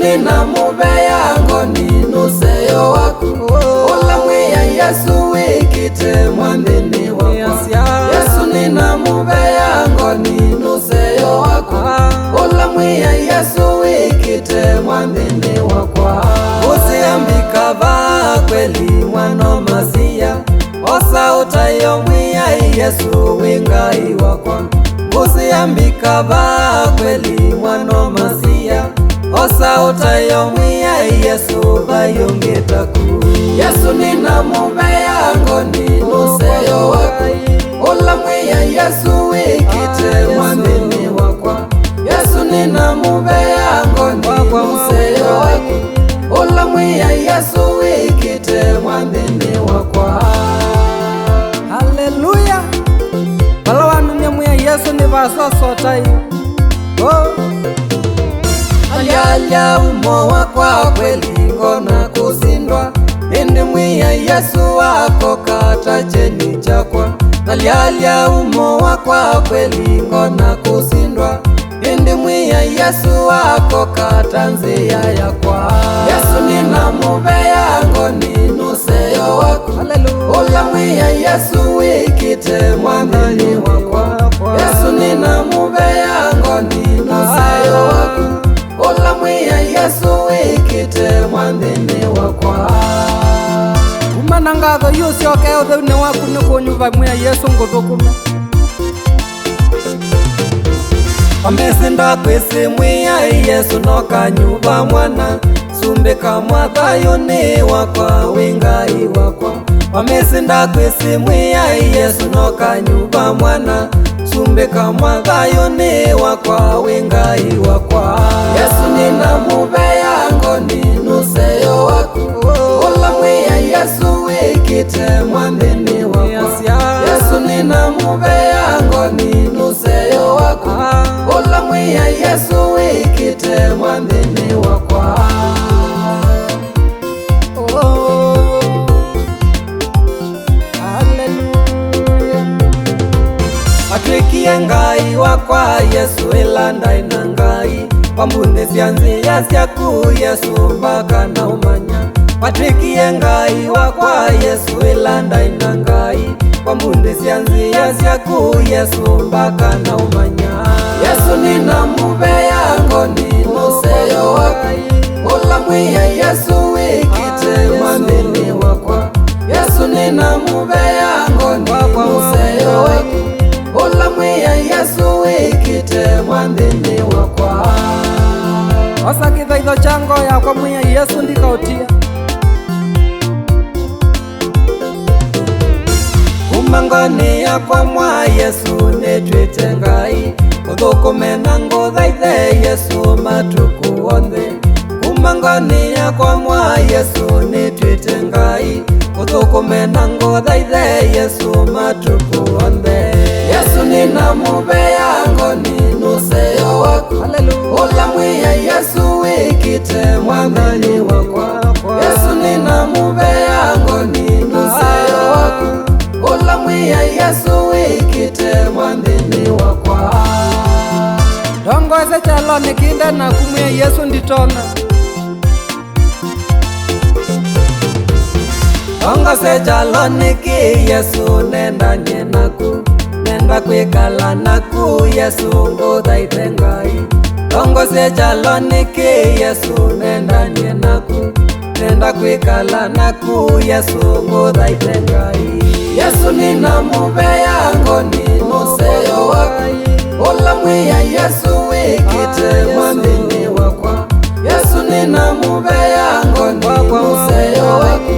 ninamuvea ngoni nuseyo waku ula mwiya Yesu wikite mwandini wakwa Yesu ninamuvea ngoni nuseyo waku ula mwiya Yesu wikite mwandini wakwa usiambika vaa kweli mwano masia osa utayo mwiya Yesu wingai wakwa usiambika vaa kweli mwano masia osa utayo mwiya Yesu vayongetaku Yesu ninamuvea ngoni nuseyo waku ula mwiya Yesu wikite mwandini wakwa Yesu ninamuvea ngoni nuseyo waku ula mwiya Yesu wikite mwandini wakwa Haleluya Balawanu ni mwiya Yesu ni vasosotai Alialia umo wakwa kweli ngona kusindwa Indi mwiya Yesu wako kata cheni chakwa Alialia umo wakwa kweli ngona kusindwa Indi mwiya Yesu wako kata nzia yakwa Yesu ninamuvea ngoni nuseyo wako ula mwiya Yesu wikite mwandini wakwa Yesu ninamuvea ngoni nuseyo wako ula mwiya Yesu wikite mwandini wakwa Kumana ngatho yusi okeo theune waku nikunyuva mwiya Yesu nguthukume Wamesinda kwisi mwiya Yesu noka nyuva mwana Sumbika mwathayo ni wakwa wingai wakwa Wamesinda kwisi mwiya Yesu noka nyuva mwana Sumbika mwathayo ni wakwa wingai wakwa Yesu ninamuvea ngoni nuseyo waku ula mwiya Yesu wikite mwandini wakwa Yesu ninamuvea ngoni nuseyo waku ula mwiya Yesu wikite mwandini wakwa Atwikie ngai wakwa Yesu ilandai na ngai Wambunde sianzia siaku Yesu mbaka na umanya Atwikie ngai wakwa Yesu ilandai na ngai Wambunde sianzia siaku Yesu mbaka na umanya Yesu ninamuvea ngoni nuseyo waku ula mwiya Yesu wikite mwandini wakwa Yesu ninamuvea ngoni nuseyo waku ula mwiya Yesu wikite mwandini wakwa Osa kithaitho chango yakwa mwiya Yesu ndikautia Kumangoni yakwa mwa Yesu netwite ngai Uthukume na nguthaithe Yesu matuku onthe Kumangoni yakwa mwa Yesu netwite ngai Uthukume na nguthaithe Yesu matuku onthe Yesu ninamuvea ngoni nuseyo waku ula mwiya Yesu wikite mwandini wakwa Yesu ninamuvea ngoni nuseyo waku ula mwiya Yesu wikite mwandini wakwa Dongoze chalo nikinde na kumwiya Yesu nditona Dongoze chalo niki Yesu nenda nyenaku Nenda kwikala naku Yesu nguthaithe ngai Dongoze chalo niki Yesu nenda nyenaku Nenda kwikala naku Yesu nguthaithe ngai Yesu ninamuvea ngoni nuseyo waku ula mwiya Yesu wikite mwandini wakwa Yesu ninamuvea ngoni nuseyo waku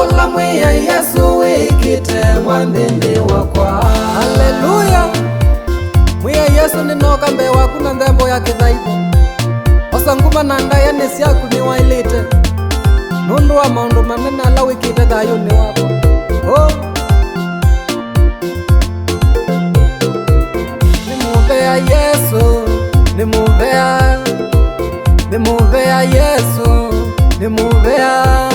ula mwiya Yesu wikite mwandini wakwa Haleluya Mwiya Yesu ninoka mbe waku na nthembo ya kithaitho Osa nguma na ndaya ni siaku niwailite Nundu wa maundu manene ala wikite thayo ni wakwa Nimuvea Yesu Nimuvea Yesu Nimuvea